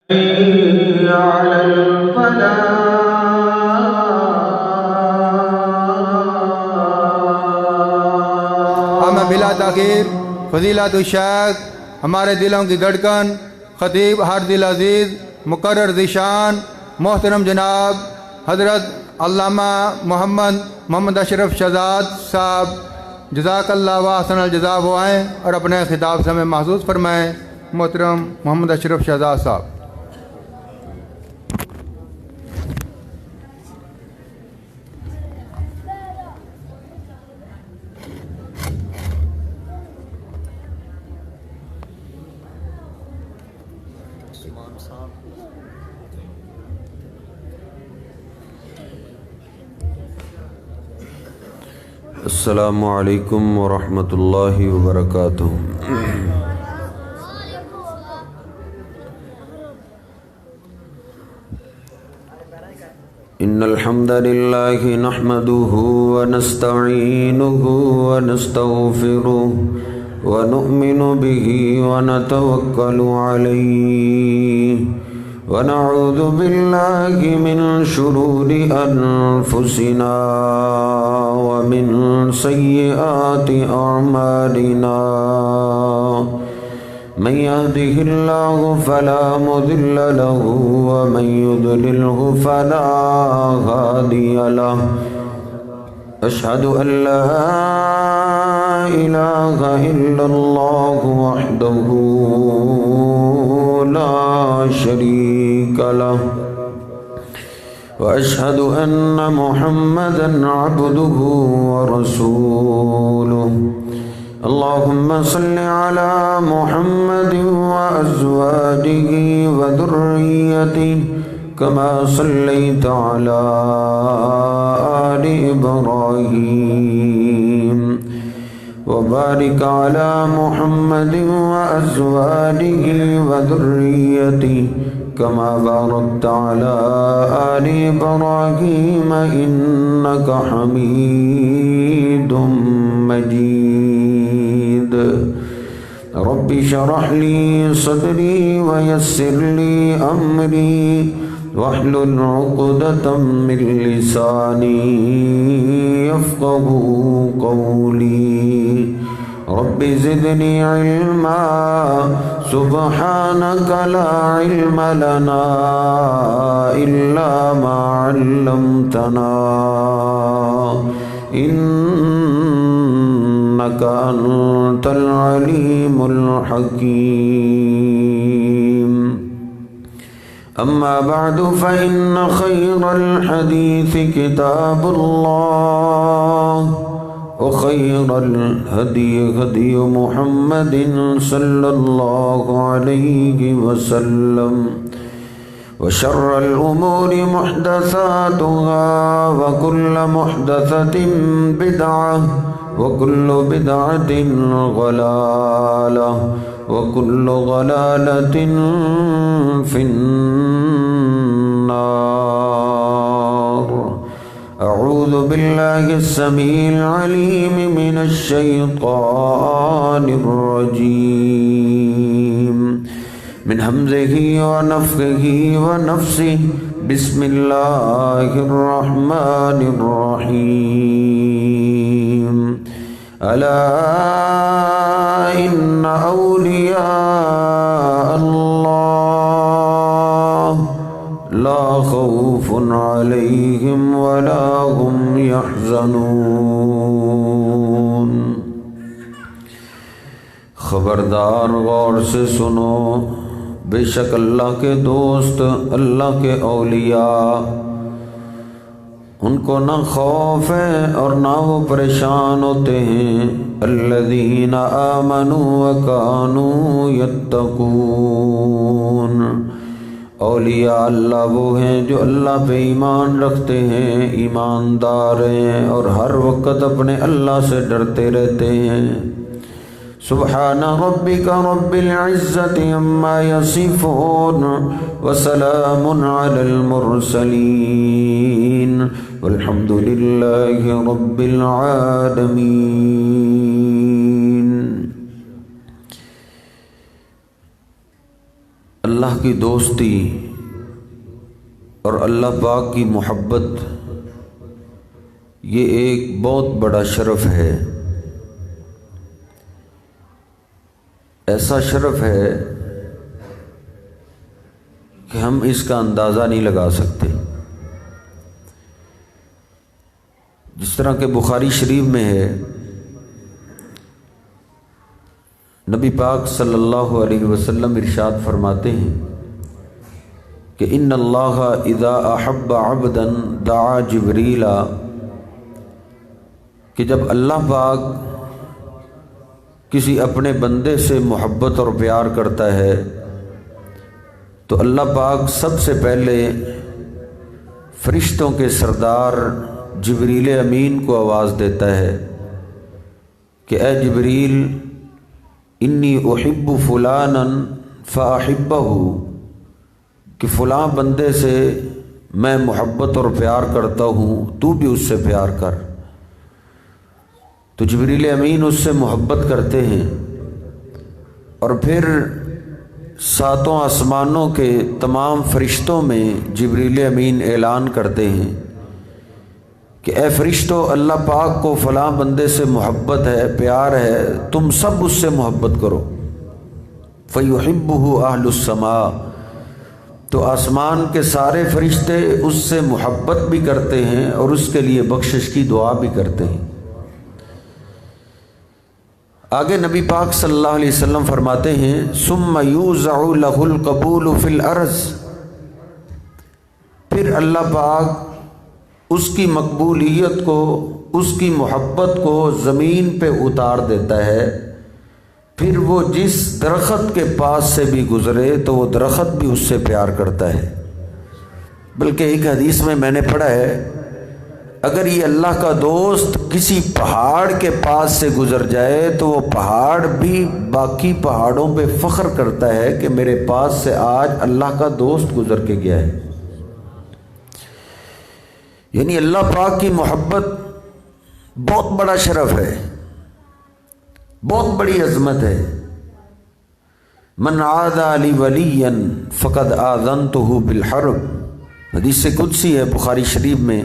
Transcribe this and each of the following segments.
حي على الفلاح. ہمیں بلا تاخیر فضیلت الشیخ ہمارے دلوں کی دھڑکن خطیب ہر دل عزیز مقرر ذیشان محترم جناب حضرت علامہ محمد اشرف شہزاد صاحب جزاک اللہ واحسن الجزا وہ آئیں اور اپنے خطاب سے ہمیں محسوس فرمائیں. محترم محمد اشرف شہزاد صاحب. السلام علیکم ورحمۃ اللہ وبرکاتہ. ان الحمد للہ نحمده ونستعینه ونستغفره ونؤمن به ونتوکل علیہ ونعوذ باللہ من شرور انفسنا ومن سیئات اعمالنا من يهده الله فلا مضل له ومن يضلله فلا هادي له أشهد أن لا إله إلا الله وحده لا شريك له وأشهد أن محمدًا عبده ورسوله. اللهم صل على محمد وأزواجه وذريته كما صليت على آل إبراهيم وبارك على محمد وأزواجه وذريته كما باركت على آل إبراهيم إنك حميد مجيد. رب اشرح لي صدري ويسر لي أمري واحلل عقدة من لساني يفقهوا قولي. رب زدني علما سبحانك لا علم لنا إلا ما علمتنا إنك أنت العليم الحكيم. أما بعد فإن خير الحديث كتاب الله وخير الهدي هدي محمد صلى الله عليه وسلم وشر الأمور محدثاتها وكل محدثة بدعة وكل بدعة ضلالة وكل ضلالة في النار. أعوذ بالله السميع العليم من الشيطان الرجيم من همزه ونفخه ونفسه. بسم الله الرحمن الرحيم. ألا إن أولياء الله لا خوف عليهم ولا هم يحزنون. خبردار غور سے سنو، بے شک اللہ کے دوست، اللہ کے اولیاء، ان کو نہ خوف ہے اور نہ وہ پریشان ہوتے ہیں. الذین آمنوا وکانوا یتقون. اولیاء اللہ وہ ہیں جو اللہ پہ ایمان رکھتے ہیں، ایماندار ہیں اور ہر وقت اپنے اللہ سے ڈرتے رہتے ہیں. سبحان ربک رب العزة عما یصفون وسلام علی المرسلین والحمد للہ رب العالمین. اللہ کی دوستی اور اللہ پاک کی محبت یہ ایک بہت بڑا شرف ہے، ایسا شرف ہے کہ ہم اس کا اندازہ نہیں لگا سکتے۔ جس طرح کہ بخاری شریف میں ہے، نبی پاک صلی اللہ علیہ وسلم ارشاد فرماتے ہیں کہ ان اللہ اذا احب عبدا دعا جبریل، کہ جب اللہ پاک کسی اپنے بندے سے محبت اور پیار کرتا ہے تو اللہ پاک سب سے پہلے فرشتوں کے سردار جبریل امین کو آواز دیتا ہے کہ اے جبریل انی احب فلانا فاحبہ، کہ فلاں بندے سے میں محبت اور پیار کرتا ہوں، تو بھی اس سے پیار کر۔ تو جبریل امین اس سے محبت کرتے ہیں، اور پھر ساتوں آسمانوں کے تمام فرشتوں میں جبریل امین اعلان کرتے ہیں کہ اے فرشتوں، اللہ پاک کو فلاں بندے سے محبت ہے، پیار ہے، تم سب اس سے محبت کرو۔ فَيُحِبُّهُ أَهْلُ السَّمَاءِ، تو آسمان کے سارے فرشتے اس سے محبت بھی کرتے ہیں اور اس کے لیے بخشش کی دعا بھی کرتے ہیں۔ آگے نبی پاک صلی اللہ علیہ وسلم فرماتے ہیں ثم یوزع له القبول فی الارض، پھر اللہ پاک اس کی مقبولیت کو، اس کی محبت کو زمین پہ اتار دیتا ہے، پھر وہ جس درخت کے پاس سے بھی گزرے تو وہ درخت بھی اس سے پیار کرتا ہے۔ بلکہ ایک حدیث میں نے پڑھا ہے اگر یہ اللہ کا دوست کسی پہاڑ کے پاس سے گزر جائے تو وہ پہاڑ بھی باقی پہاڑوں پہ فخر کرتا ہے کہ میرے پاس سے آج اللہ کا دوست گزر کے گیا ہے۔ یعنی اللہ پاک کی محبت بہت بڑا شرف ہے، بہت بڑی عظمت ہے۔ من عادى لی ولیا فقد آذنتہ بالحرب، حدیث قدسی ہے بخاری شریف میں۔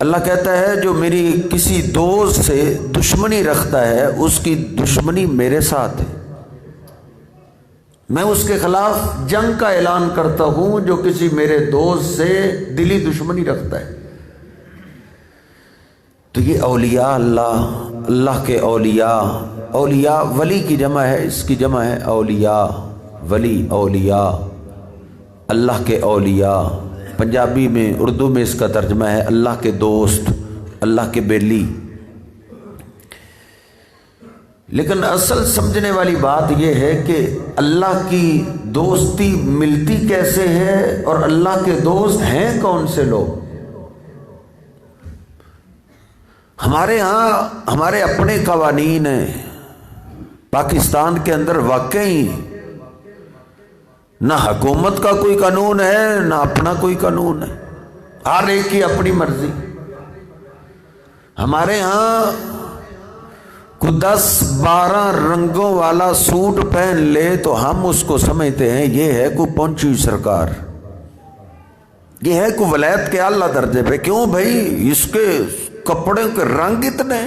اللہ کہتا ہے جو میری کسی دوست سے دشمنی رکھتا ہے اس کی دشمنی میرے ساتھ ہے، میں اس کے خلاف جنگ کا اعلان کرتا ہوں جو کسی میرے دوست سے دلی دشمنی رکھتا ہے۔ تو یہ اولیاء اللہ کے اولیاء، اولیاء ولی کی جمع ہے، اس کی جمع ہے اولیاء، ولی اولیاء، اللہ کے اولیاء۔ پنجابی میں، اردو میں اس کا ترجمہ ہے اللہ کے دوست، اللہ کے بیلی۔ لیکن اصل سمجھنے والی بات یہ ہے کہ اللہ کی دوستی ملتی کیسے ہے اور اللہ کے دوست ہیں کون سے لوگ۔ ہمارے ہاں ہمارے اپنے قوانین ہیں، پاکستان کے اندر واقعی نہ حکومت کا کوئی قانون ہے نہ اپنا کوئی قانون ہے، ہر ایک کی اپنی مرضی۔ ہمارے ہاں کوئی 10-12 رنگوں والا سوٹ پہن لے تو ہم اس کو سمجھتے ہیں یہ ہے کوئی پہنچی ہوئی سرکار، یہ ہے کوئی ولایت کے اعلیٰ درجے پہ۔ کیوں بھائی؟ اس کے کپڑے کے رنگ اتنے۔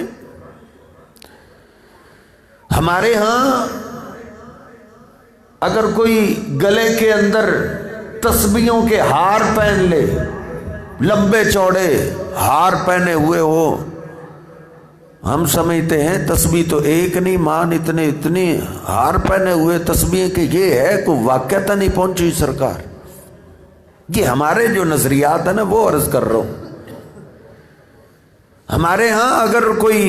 ہمارے ہاں اگر کوئی گلے کے اندر تسبیحوں کے ہار پہن لے، لمبے چوڑے ہار پہنے ہوئے ہو، ہم سمجھتے ہیں تسبیح تو ایک نہیں مان اتنے ہار پہنے ہوئے تسبیح کہ یہ ہے کوئی واقعتا نہیں پہنچی سرکار۔ یہ ہمارے جو نظریات ہیں نا وہ عرض کر رہا ہوں۔ ہمارے ہاں اگر کوئی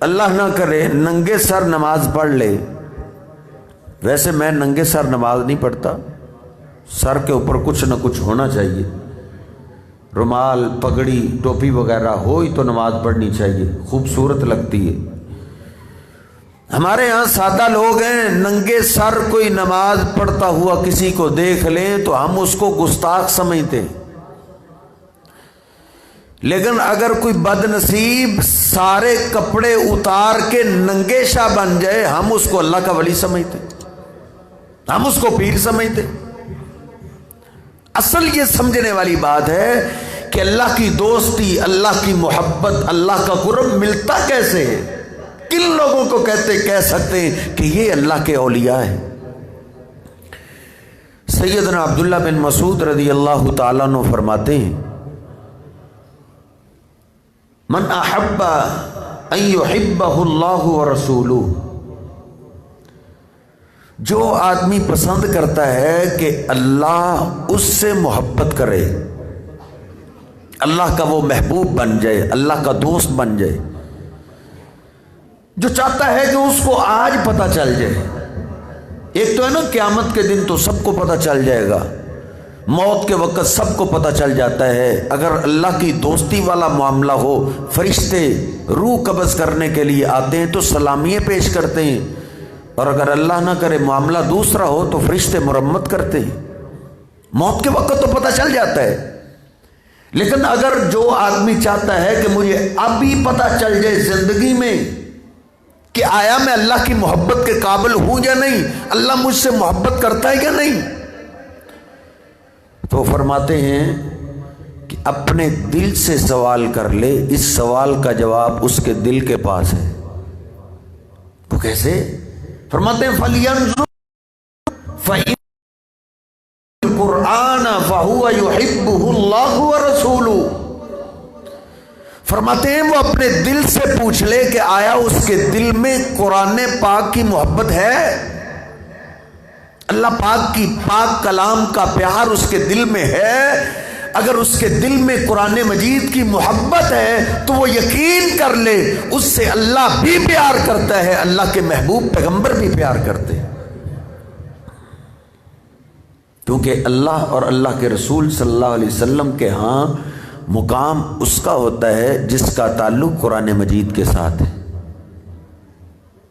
اللہ نہ کرے ننگے سر نماز پڑھ لے، ویسے میں ننگے سر نماز نہیں پڑھتا، سر کے اوپر کچھ نہ کچھ ہونا چاہیے، رومال، پگڑی، ٹوپی وغیرہ ہو ہی تو نماز پڑھنی چاہیے، خوبصورت لگتی ہے۔ ہمارے ہاں سادہ لوگ ہیں، ننگے سر کوئی نماز پڑھتا ہوا کسی کو دیکھ لیں تو ہم اس کو گستاخ سمجھتے ہیں، لیکن اگر کوئی بد نصیب سارے کپڑے اتار کے ننگے شاہ بن جائے ہم اس کو اللہ کا ولی سمجھتے ہیں۔ ہم اس کو پیر سمجھتے. اصل یہ سمجھنے والی بات ہے کہ اللہ کی دوستی، اللہ کی محبت، اللہ کا قرب ملتا کیسے ہے. کن لوگوں کو کہہ سکتے ہیں کہ یہ اللہ کے اولیاء ہیں. سیدنا عبداللہ بن مسعود رضی اللہ تعالیٰ عنہ فرماتے ہیں من احب ان یحبہ اللہ ورسولہ، جو آدمی پسند کرتا ہے کہ اللہ اس سے محبت کرے، اللہ کا وہ محبوب بن جائے، اللہ کا دوست بن جائے، جو چاہتا ہے کہ اس کو آج پتہ چل جائے. ایک تو ہے نا قیامت کے دن تو سب کو پتہ چل جائے گا، موت کے وقت سب کو پتہ چل جاتا ہے. اگر اللہ کی دوستی والا معاملہ ہو، فرشتے روح قبض کرنے کے لیے آتے ہیں تو سلامیاں پیش کرتے ہیں، اور اگر اللہ نہ کرے معاملہ دوسرا ہو تو فرشتے مرمت کرتے ہیں. موت کے وقت تو پتہ چل جاتا ہے. لیکن اگر جو آدمی چاہتا ہے کہ مجھے اب بھی پتہ چل جائے زندگی میں کہ آیا میں اللہ کی محبت کے قابل ہوں یا نہیں، اللہ مجھ سے محبت کرتا ہے یا نہیں، تو فرماتے ہیں کہ اپنے دل سے سوال کر لے. اس سوال کا جواب اس کے دل کے پاس ہے. وہ کیسے؟ فرماتے ہیں فَلْيَنْظُرْ فَإِنَّ الْقُرْآنَ فَهُوَ يُحِبُّهُ اللَّهُ وَرَسُولُهُ. فرماتے ہیں وہ اپنے دل سے پوچھ لے کہ آیا اس کے دل میں قرآن پاک کی محبت ہے، اللہ پاک کی پاک کلام کا پیار اس کے دل میں ہے. اگر اس کے دل میں قرآن مجید کی محبت ہے تو وہ یقین کر لے اس سے اللہ بھی پیار کرتا ہے، اللہ کے محبوب پیغمبر بھی پیار کرتے ہیں. کیونکہ اللہ اور اللہ کے رسول صلی اللہ علیہ وسلم کے ہاں مقام اس کا ہوتا ہے جس کا تعلق قرآن مجید کے ساتھ ہے.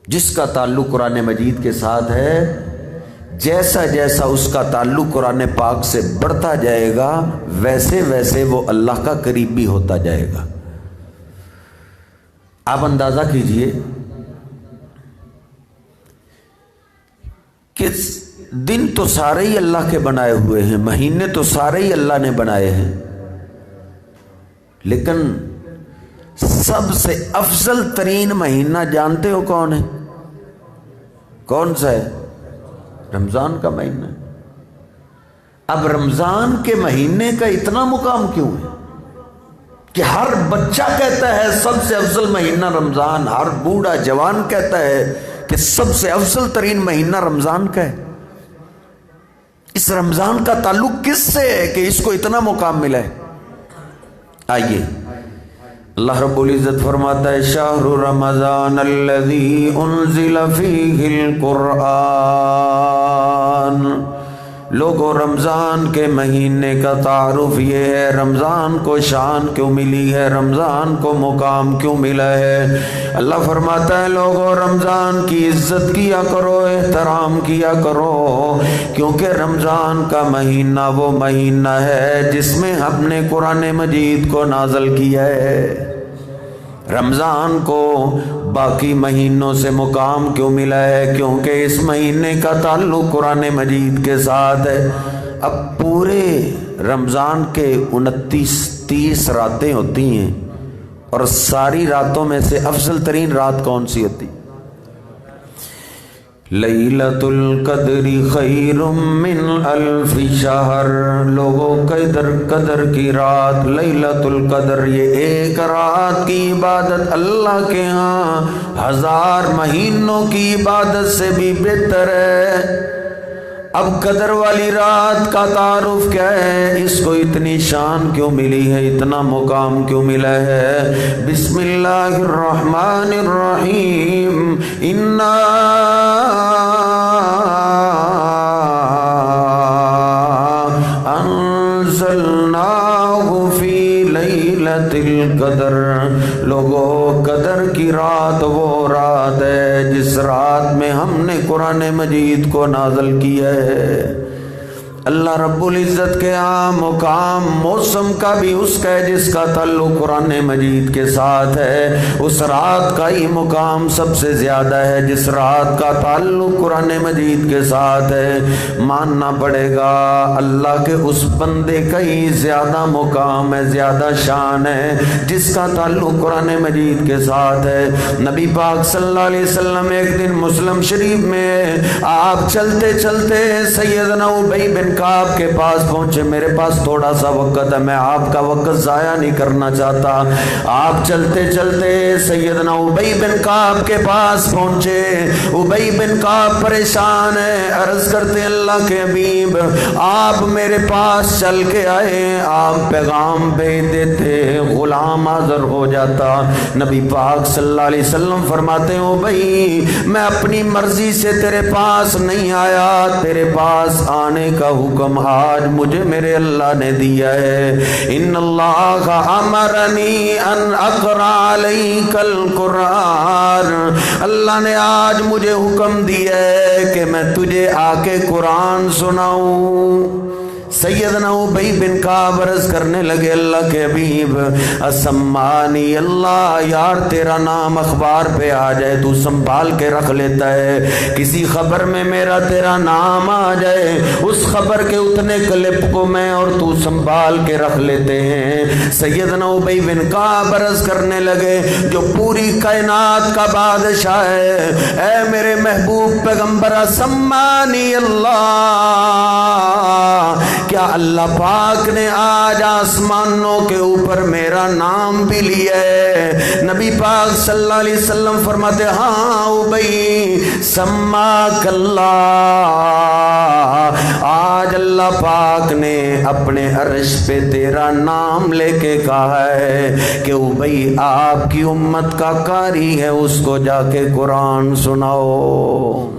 جس کا تعلق قرآن مجید کے ساتھ ہے، جیسا جیسا اس کا تعلق قرآن پاک سے بڑھتا جائے گا ویسے ویسے وہ اللہ کا قریب بھی ہوتا جائے گا. آپ اندازہ کیجئے کہ دن تو سارے ہی اللہ کے بنائے ہوئے ہیں، مہینے تو سارے ہی اللہ نے بنائے ہیں، لیکن سب سے افضل ترین مہینہ جانتے ہو کون ہے؟ کون سا ہے؟ رمضان کا مہینہ. اب رمضان کے مہینے کا اتنا مقام کیوں ہے کہ ہر بچہ کہتا ہے سب سے افضل مہینہ رمضان، ہر بوڑھا جوان کہتا ہے کہ سب سے افضل ترین مہینہ رمضان کا ہے. اس رمضان کا تعلق کس سے ہے کہ اس کو اتنا مقام ملا ہے؟ آئیے اللہ رب العزت فرماتا ہے شہر رمضان الذی انزل فیہ القرآن. لوگوں رمضان کے مہینے کا تعارف یہ ہے، رمضان کو شان کیوں ملی ہے، رمضان کو مقام کیوں ملا ہے. اللہ فرماتا ہے لوگوں رمضان کی عزت کیا کرو، احترام کیا کرو، کیونکہ رمضان کا مہینہ وہ مہینہ ہے جس میں ہم نے قرآن مجید کو نازل کیا ہے. رمضان کو باقی مہینوں سے مقام کیوں ملا ہے؟ کیونکہ اس مہینے کا تعلق قرآن مجید کے ساتھ ہے. اب پورے رمضان کے 29-30 راتیں ہوتی ہیں، اور ساری راتوں میں سے افضل ترین رات کون سی ہوتی؟ لیلۃ القدر خیر من الف شہر. لوگوں قدر کی رات لیلۃ القدر، یہ ایک رات کی عبادت اللہ کے ہاں 1000 مہینوں کی عبادت سے بھی بہتر ہے. اب قدر والی رات کا تعارف کیا ہے؟ اس کو اتنی شان کیوں ملی ہے، اتنا مقام کیوں ملا ہے؟ بسم اللہ الرحمن الرحیم. انا انزلناہ فی لیلۃ القدر. لوگوں قدر کی رات وہ رات ہے جس رات میں ہم نے قرآن مجید کو نازل کیا ہے. اللہ رب العزت کے عام مقام موسم کا بھی اس کا ہے جس کا تعلق قرآن مجید کے ساتھ ہے، اس رات کا ہی مقام سب سے زیادہ ہے جس رات کا تعلق قرآن مجید کے ساتھ ہے۔ ماننا پڑے گا اللہ کے اس بندے کا ہی زیادہ مقام ہے، زیادہ شان ہے جس کا تعلق قرآن مجید کے ساتھ ہے۔ نبی پاک صلی اللہ علیہ وسلم ایک دن مسلم شریف میں آپ چلتے چلتے سیدنا ابی بن کعب کے پاس پہنچے۔ میرے پاس تھوڑا سا وقت ہے، میں آپ کا وقت ضائع نہیں کرنا چاہتا۔ آپ چلتے چلتے سیدنا ابی بن کعب کے پاس پہنچے۔ ابی بن کعب پریشان ہے، عرض کرتے اللہ کے حبیب آپ میرے پاس چل کے آئے، آپ پیغام بھیج دیتے غلام حاضر ہو جاتا۔ نبی پاک صلی اللہ علیہ وسلم فرماتے ہیں ابی میں اپنی مرضی سے تیرے پاس نہیں آیا، تیرے پاس آنے کا حکم آج مجھے میرے اللہ نے دیا ہے۔ ان اللہ امرنی ان اقرأ علیک القرآن، اللہ نے آج مجھے حکم دیا ہے کہ میں تجھے آ کے قرآن سناؤں۔ سیدنا ابی بن کعب عرض کرنے لگے اللہ کے حبیب اسمانی اللہ، یار تیرا نام اخبار پہ آ جائے تو سنبھال کے رکھ لیتا ہے، کسی خبر میں میرا تیرا نام آ جائے اس خبر کے اتنے کلپ کو میں اور تو سنبھال کے رکھ لیتے ہیں۔ سیدنا ابی بن کعب عرض کرنے لگے جو پوری کائنات کا بادشاہ ہے، اے میرے محبوب پیغمبر اسمانی اللہ، کیا اللہ پاک نے آج آسمانوں کے اوپر میرا نام بھی لیا ہے؟ نبی پاک صلی اللہ علیہ وسلم فرماتے ہاں ابی سماک اللہ، آج اللہ پاک نے اپنے عرش پہ تیرا نام لے کے کہا ہے کہ ابی آپ کی امت کا قاری ہے، اس کو جا کے قرآن سناؤ۔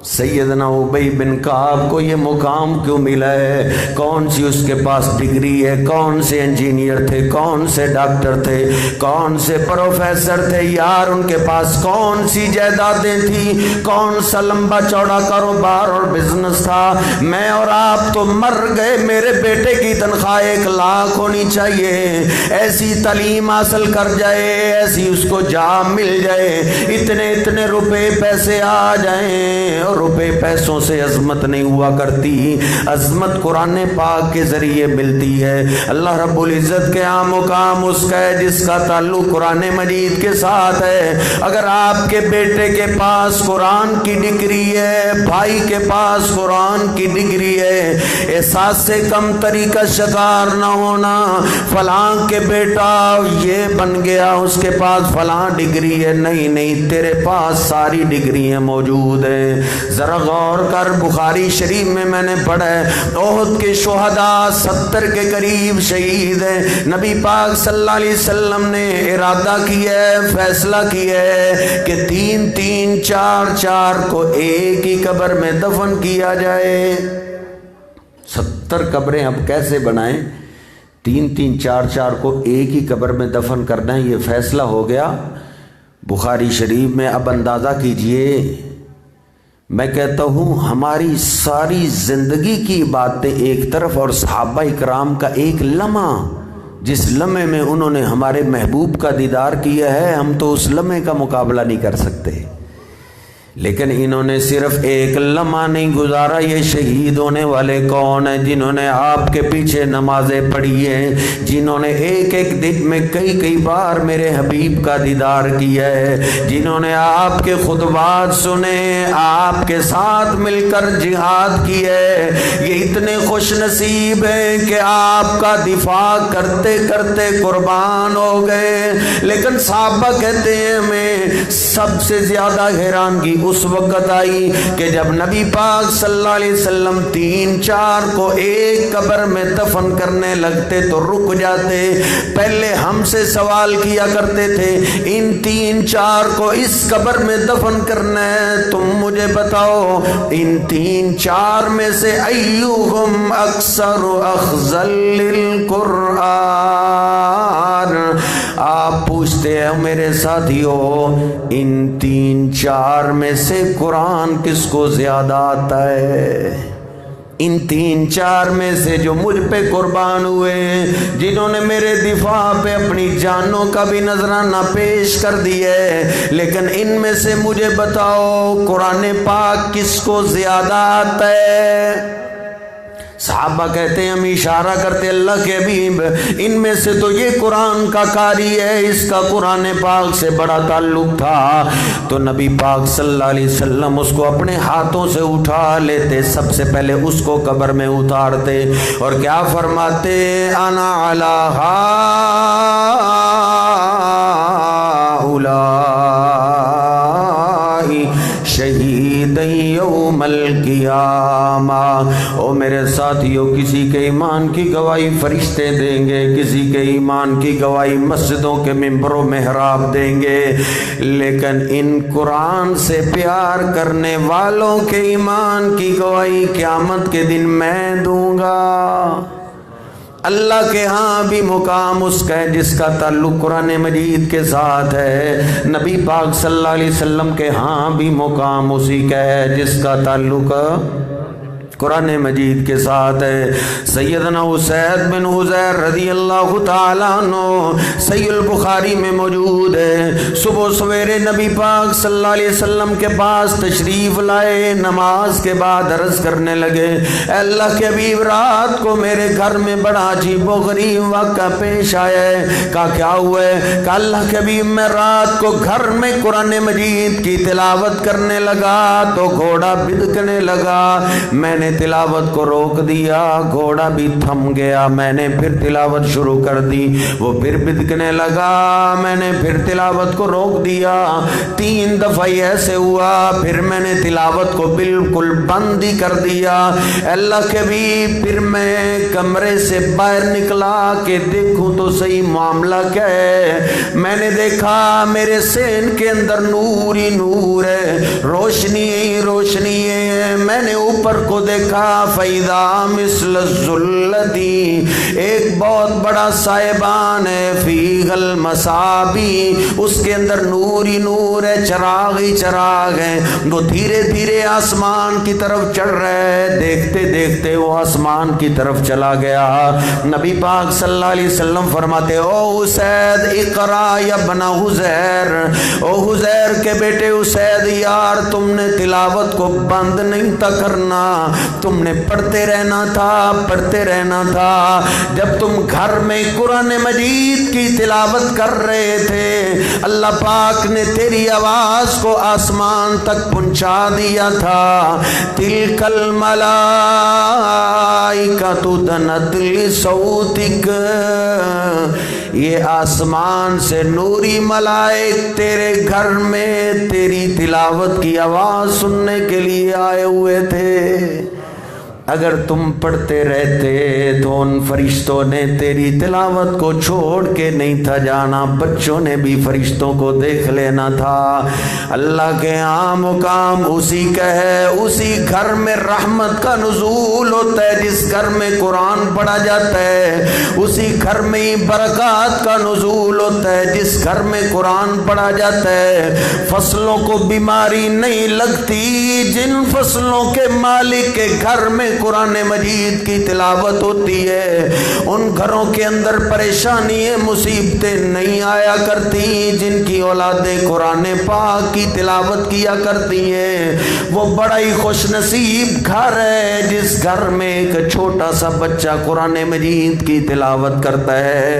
سیدنا ابی بن کعب کو یہ مقام کیوں ملا ہے؟ کون سی اس کے پاس ڈگری ہے؟ کون سے انجینئر تھے؟ کون سے ڈاکٹر تھے؟ کون سے پروفیسر تھے؟ یار ان کے پاس کون سی جائیدادیں تھیں؟ کون سا لمبا چوڑا کاروبار اور بزنس تھا؟ میں اور آپ تو مر گئے، میرے بیٹے کی تنخواہ 1 لاکھ ہونی چاہیے، ایسی تعلیم حاصل کر جائے، ایسی اس کو جاب مل جائے، اتنے روپے پیسے آ جائیں۔ روپے پیسوں سے عظمت نہیں ہوا کرتی، عظمت قرآن پاک کے ذریعے ملتی ہے۔ اللہ رب العزت کے عام مقام اس کا ہے جس کا تعلق قرآن مجید کے ساتھ ہے۔ اگر آپ کے بیٹے کے پاس قرآن کی ڈگری ہے، بھائی کے پاس قرآن کی ڈگری ہے، احساس سے کم طریقہ شکار نہ ہونا فلاں کے بیٹا یہ بن گیا اس کے پاس فلاں ڈگری ہے، نہیں تیرے پاس ساری ڈگریاں موجود ہیں۔ ذرا غور کر، بخاری شریف میں نے پڑھا ہے احد کے شہداء 70 کے قریب شہید ہیں۔ نبی پاک صلی اللہ علیہ وسلم نے ارادہ کیا ہے، فیصلہ کیا ہے کہ 3 4 کو ایک ہی قبر میں دفن کیا جائے۔ 70 قبریں اب کیسے بنائیں؟ 3 4 کو ایک ہی قبر میں دفن کرنا ہے، یہ فیصلہ ہو گیا بخاری شریف میں۔ اب اندازہ کیجئے، میں کہتا ہوں ہماری ساری زندگی کی باتیں ایک طرف اور صحابہ اکرام کا ایک لمحہ، جس لمحے میں انہوں نے ہمارے محبوب کا دیدار کیا ہے، ہم تو اس لمحے کا مقابلہ نہیں کر سکتے، لیکن انہوں نے صرف ایک لمحہ نہیں گزارا۔ یہ شہید ہونے والے کون ہیں؟ جنہوں نے آپ کے پیچھے نمازیں پڑھی ہیں، جنہوں نے ایک دن میں کئی بار میرے حبیب کا دیدار کیا ہے، جنہوں نے آپ کے خطبات سنے، آپ کے ساتھ مل کر جہاد کی ہے، یہ اتنے خوش نصیب ہیں کہ آپ کا دفاع کرتے کرتے قربان ہو گئے۔ لیکن صحابہ کہتے ہیں ہمیں سب سے زیادہ حیرانگی اس وقت آئی کہ جب نبی پاک صلی اللہ علیہ وسلم 3 4 کو ایک قبر میں دفن کرنے لگتے تو رک جاتے۔ پہلے ہم سے سوال کیا کرتے تھے ان 3 4 کو اس قبر میں دفن کرنا ہے، تم مجھے بتاؤ ان 3 4 میں سے ایہم اکثر اخذا للقرآن، آپ پوچھتے ہیں میرے ساتھیو ان 3 4 میں سے قرآن کس کو زیادہ آتا ہے؟ ان 3-4 میں سے جو مجھ پہ قربان ہوئے، جنہوں نے میرے دفاع پہ اپنی جانوں کا بھی نذرانہ پیش کر دیا ہے، لیکن ان میں سے مجھے بتاؤ قرآن پاک کس کو زیادہ آتا ہے؟ صحابہ کہتے ہیں، ہم اشارہ کرتے اللہ کے حبیب ان میں سے تو یہ قرآن کا قاری ہے، اس کا قرآن پاک سے بڑا تعلق تھا۔ تو نبی پاک صلی اللہ علیہ وسلم اس کو اپنے ہاتھوں سے اٹھا لیتے، سب سے پہلے اس کو قبر میں اتارتے اور کیا فرماتے، انا علی ہؤلاء شہید یوم القیامہ۔ او میرے ساتھیوں، کسی کے ایمان کی گواہی فرشتے دیں گے، کسی کے ایمان کی گواہی مسجدوں کے ممبر و محراب دیں گے، لیکن ان قرآن سے پیار کرنے والوں کے ایمان کی گواہی قیامت کے دن میں دوں گا۔ اللہ کے ہاں بھی مقام اس کا ہے جس کا تعلق قرآن مجید کے ساتھ ہے، نبی پاک صلی اللہ علیہ وسلم کے ہاں بھی مقام اسی کا ہے جس کا تعلق قرآن مجید کے ساتھ ہے۔ سیدنا اسید بن حضیر رضی اللہ تعالیٰ عنہ صحیح البخاری میں موجود ہے، صبح سویرے نبی پاک صلی اللہ علیہ وسلم کے پاس تشریف لائے، نماز کے بعد عرض کرنے لگے، اے اللہ کے حبیب رات کو میرے گھر میں بڑا عجیب و غریب واقعہ پیش آیا ہے۔ کہا کیا ہوا ہے؟ کہا اللہ کے حبیب میں رات کو گھر میں قرآن مجید کی تلاوت کرنے لگا تو گھوڑا بدکنے لگا، میں نے تلاوت کو روک دیا، گھوڑا بھی تھم گیا، میں نے پھر تلاوت شروع کر دی، وہ پھر بدکنے لگا، میں نے پھر تلاوت کو روک دیا، 3 دفعہ ایسے ہوا، پھر میں نے تلاوت کو بالکل بند ہی کر دیا۔ اللہ کے بھی پھر میں کمرے سے باہر نکلا کہ دیکھوں تو صحیح معاملہ کیا ہے، میں نے دیکھا میرے سین کے اندر نور ہی نور ہے، روشنی ہی روشنی ہے، میں نے اوپر کو دیکھا فَإِذَا مِثْلَ الظُّلَّةِ، ایک بہت بڑا سائبان ہے، فِيهَا الْمَصَابِيحُ، اس کے اندر نور ہی نور ہے، چراغ ہی چراغ ہے، وہ دھیرے دھیرے آسمان کی طرف چڑھ رہا ہے، دیکھتے دیکھتے وہ آسمان کی طرف چلا گیا۔ نبی پاک صلی اللہ علیہ وسلم فرماتے، او حسید اقرا یا بنا حزیر، او حزیر کے بیٹے حسید یار تم نے تلاوت کو بند نہیں تھا کرنا، تم نے پڑھتے رہنا تھا، پڑھتے رہنا تھا۔ جب تم گھر میں قرآن مجید کی تلاوت کر رہے تھے، اللہ پاک نے تیری آواز کو آسمان تک پہنچا دیا تھا۔ تلک الملائکۃ دنت لصوتک، یہ آسمان سے نوری ملائک تیرے گھر میں تیری تلاوت کی آواز سننے کے لیے آئے ہوئے تھے۔ اگر تم پڑھتے رہتے تو ان فرشتوں نے تیری تلاوت کو چھوڑ کے نہیں تھا جانا، بچوں نے بھی فرشتوں کو دیکھ لینا تھا۔ اللہ کے ہاں مقام اسی کا ہے، اسی گھر میں رحمت کا نزول ہوتا ہے جس گھر میں قرآن پڑھا جاتا ہے، اسی گھر میں ہی برکات کا نزول ہوتا ہے جس گھر میں قرآن پڑھا جاتا ہے۔ فصلوں کو بیماری نہیں لگتی جن فصلوں کے مالک کے گھر میں قرآن مجید کی تلاوت ہوتی ہے، ان گھروں کے اندر پریشانی مصیبتیں نہیں آیا کرتی جن کی اولادیں قرآن پاک کی تلاوت کیا کرتی ہیں۔ وہ بڑا ہی خوش نصیب گھر ہے جس گھر میں ایک چھوٹا سا بچہ قرآن مجید کی تلاوت کرتا ہے۔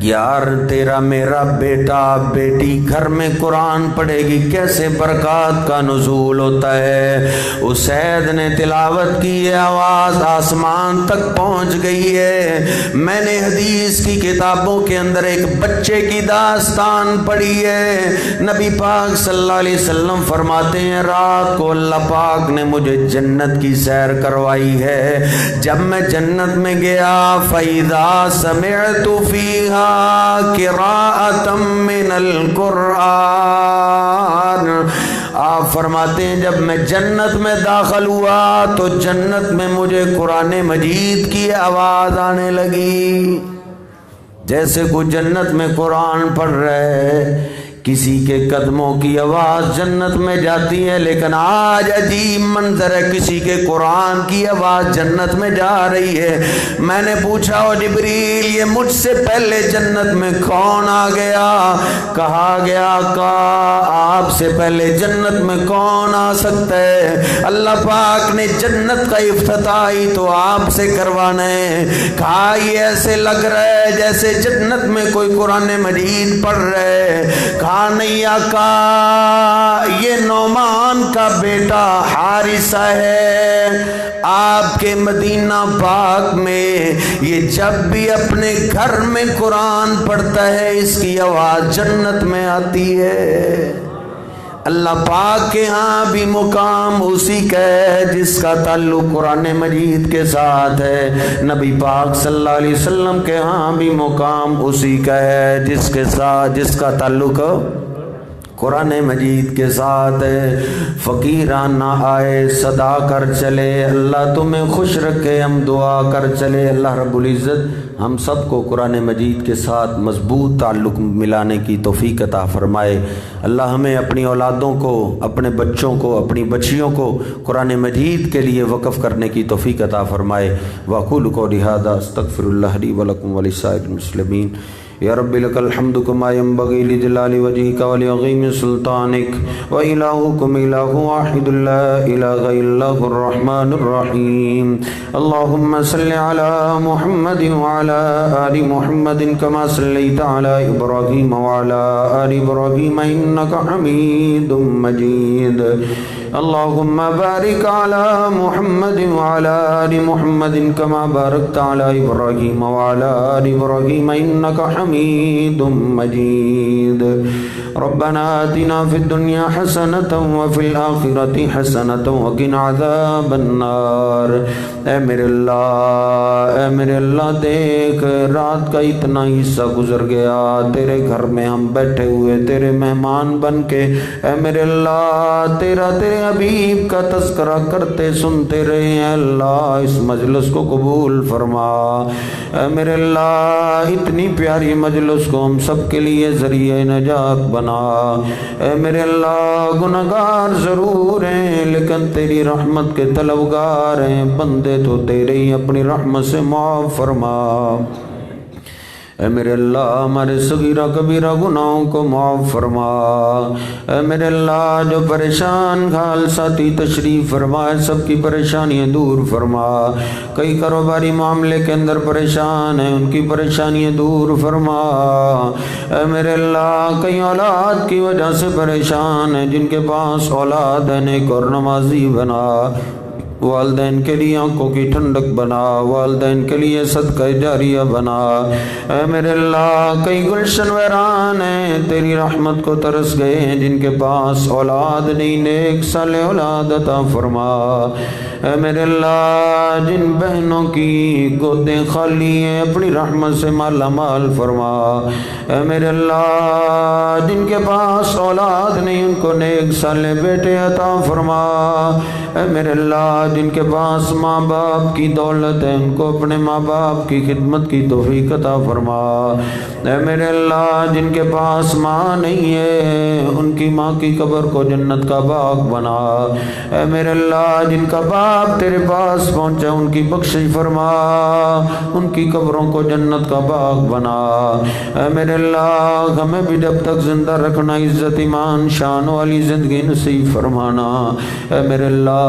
یار تیرا میرا بیٹا بیٹی گھر میں قرآن پڑھے گی، کیسے برکات کا نزول ہوتا ہے۔ اسید نے تلاوت کی، آواز آسمان تک پہنچ گئی ہے۔ میں نے حدیث کی کتابوں کے اندر ایک بچے کی داستان پڑھی ہے۔ نبی پاک صلی اللہ علیہ وسلم فرماتے ہیں رات کو اللہ پاک نے مجھے جنت کی سیر کروائی ہے۔ جب میں جنت میں گیا فَإِذَا سَمِعْتُ فِيهَا قراءة من القرآن، آپ فرماتے ہیں جب میں جنت میں داخل ہوا تو جنت میں مجھے قرآن مجید کی آواز آنے لگی، جیسے کوئی جنت میں قرآن پڑھ رہے۔ کسی کے قدموں کی آواز جنت میں جاتی ہے، لیکن آج عجیب منظر ہے، کسی کے قرآن کی آواز جنت میں جا رہی ہے۔ میں نے پوچھا او جبریل یہ مجھ سے پہلے جنت میں کون آ گیا؟ کہا گیا آپ سے پہلے جنت میں کون آ سکتا ہے؟ اللہ پاک نے جنت کا افتتاح ہی تو آپ سے کروانا ہے۔ کہا یہ ایسے لگ رہا ہے جیسے جنت میں کوئی قرآن مجید پڑھ رہے۔ کہا نہیں آقا، یہ نعمان کا بیٹا حارثہ ہے، آپ کے مدینہ پاک میں یہ جب بھی اپنے گھر میں قرآن پڑھتا ہے اس کی آواز جنت میں آتی ہے۔ اللہ پاک کے ہاں بھی مقام اسی کا ہے جس کا تعلق قرآن مجید کے ساتھ ہے۔ نبی پاک صلی اللہ علیہ وسلم کے ہاں بھی مقام اسی کا ہے جس کا تعلق قرآن مجید کے ساتھ ہے۔ فقیرانہ آئے صدا کر چلے، اللہ تمہیں خوش رکھے، ہم دعا کر چلے۔ اللہ رب العزت ہم سب کو قرآن مجید کے ساتھ مضبوط تعلق ملانے کی توفیق عطا فرمائے۔ اللہ ہمیں اپنی اولادوں کو، اپنے بچوں کو، اپنی بچیوں کو قرآن مجید کے لیے وقف کرنے کی توفیق عطا فرمائے۔ وَأَقُولُ قَوْلِي هَٰذَا أَسْتَغْفِرُ اللَّهَ لِي وَلَكُمْ وَلِسَائِرِ الْمُسْلِمِينَ۔ یا رب لک الحمد کما ینبغی لجلال وجهک ولعظیم سلطانک وإلہکم الہ واحد لا الہ الا هو الرحمن الرحیم۔ اللہم صل علی محمد وعلی آل محمد کما صلیت علی ابراہیم وعلی آل ابراہیم انک حمید مجید۔ اللہم بارک علی محمد وعلی آل محمد کما بارکت علی ابراہیم وعلی آل ابراہیم انک حمید مجید۔ ربنا آتنا فی الدنیا حسنۃ وفی الآخرۃ حسنۃ وقنا عذاب النار۔ اے میرے اللہ دیکھ رات کا اتنا حصہ گزر گیا، تیرے گھر میں ہم بیٹھے ہوئے تیرے مہمان بن کے، اے میرے اللہ تیرے حبیب کا تذکرہ کرتے سنتے رہے ہیں۔ اللہ اس مجلس کو قبول فرما۔ اے میرے اللہ اتنی پیاری مجلس کو ہم سب کے لیے ذریعہ نجات بنا۔ اے میرے اللہ گناہگار ضرور ہیں لیکن تیری رحمت کے طلبگار ہیں، بندے تو تیرے ہی، اپنی رحمت سے معاف فرما۔ اے میرے اللہ ہمارے صغیرہ کبیرہ گناہوں کو معاف فرما۔ اے میرے اللہ جو پریشان حال ساتھی تشریف فرمائے سب کی پریشانیاں دور فرما۔ کئی کاروباری معاملے کے اندر پریشان ہیں، ان کی پریشانیاں دور فرما۔ اے میرے اللہ کئی اولاد کی وجہ سے پریشان ہیں، جن کے پاس اولاد ہے نیک اور نمازی بنا، والدین کے لیے آنکھوں کی ٹھنڈک بنا، والدین کے لیے صدقہ جاریہ بنا۔ اے میرے اللہ کئی گلشن ویران ہیں، تیری رحمت کو ترس گئے ہیں، جن کے پاس اولاد نہیں نیک صالح اولاد عطا فرما۔ اے میرے اللہ جن بہنوں کی گودیں خالی ہیں اپنی رحمت سے مالا مال فرما۔ اے میرے اللہ جن کے پاس اولاد نہیں ان کو نیک صالح بیٹے عطا فرما۔ اے میرے اللہ جن کے پاس ماں باپ کی دولت ہے ان کو اپنے ماں باپ کی خدمت کی توفیق عطا فرما۔ اے میرے اللہ جن کے پاس ماں نہیں ہے ان کی ماں کی قبر کو جنت کا باغ بنا۔ اے میرے اللہ جن کا باپ تیرے پاس پہنچا ان کی بخشش فرما، ان کی قبروں کو جنت کا باغ بنا۔ اے میرے اللہ ہمیں بھی جب تک زندہ رکھنا عزت ایمان شان والی زندگی نصیب فرمانا۔ اے میرے اللہ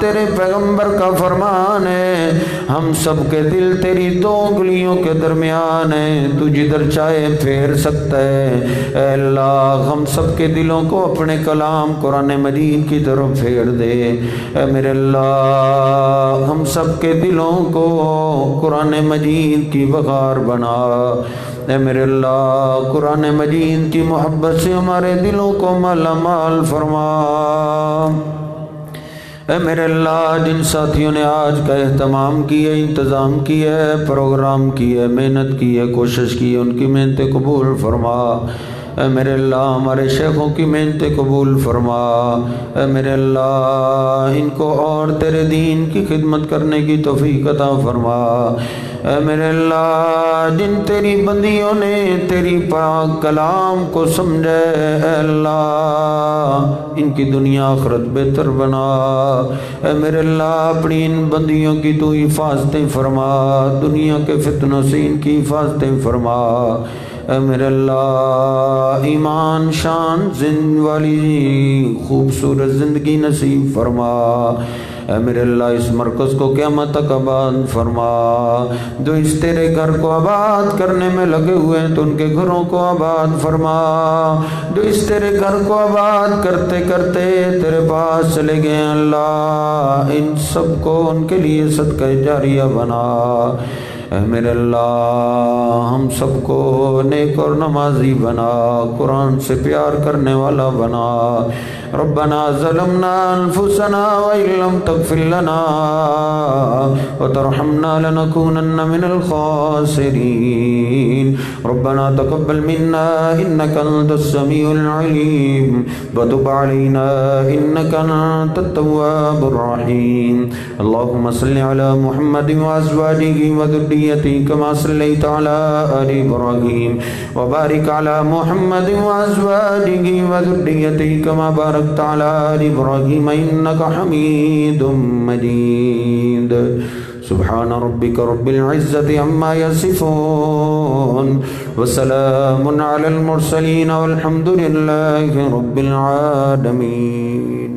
تیرے پیغمبر کا فرمان ہے ہم سب کے دل تیری دو انگلیوں کے درمیان ہیں، تو جدھر چاہے پھیر سکتا ہے۔ اے اللہ ہم سب کے دلوں کو اپنے کلام قرآن مجید کی طرف پھیر دے۔ اے میرے اللہ ہم سب کے دلوں کو قرآن مجید کی بخار بنا۔ اے میرے اللہ قرآن مجید کی محبت سے ہمارے دلوں کو مالا مال فرما۔ اے میرے اللہ جن ساتھیوں نے آج کا اہتمام کیا، انتظام کیا ہے، پروگرام کیا ہے، محنت کی ہے، کوشش کی ہے، ان کی محنت قبول فرما۔ اے میرے اللہ ہمارے شیخوں کی محنتیں قبول فرما، اے میرے اللہ ان کو اور تیرے دین کی خدمت کرنے کی توفیق عطا فرما، اے میرے اللہ جن تیری بندیوں نے تیری پاک کلام کو سمجھے، اے اللہ ان کی دنیا آخرت بہتر بنا، اے میرے اللہ اپنی ان بندیوں کی تو حفاظتیں فرما، دنیا کے فتنوں سے ان کی حفاظتیں فرما، اے میرے اللہ ایمان شان زند والی خوبصورت زندگی نصیب فرما، اے میرے اللہ اس مرکز کو قیامت تک آباد فرما، جو اس تیرے گھر کو آباد کرنے میں لگے ہوئے ہیں تو ان کے گھروں کو آباد فرما، جو اس تیرے گھر کو آباد کرتے کرتے تیرے پاس چلے گئے ہیں اللہ ان سب کو ان کے لیے صدقہ جاریہ بنا، اے میرے اللہ ہم سب کو نیک اور نمازی بنا، قرآن سے پیار کرنے والا بنا، ربنا ظلمنا انفسنا وإن لم تغفر لنا وترحمنا لنكونن من الخاسرين، ربنا تقبل منا إنك أنت السميع العليم وتب علينا إنك أنت التواب الرحيم، اللهم صل على محمد وأزواجه وذريته كما صليت على آل إبراهيم وبارك على محمد وأزواجه وذريته كما باركت على آل إبراهيم إنك حميد مجيد، سبحان ربك رب العزة عما يصفون وسلام على المرسلين والحمد لله رب العالمين۔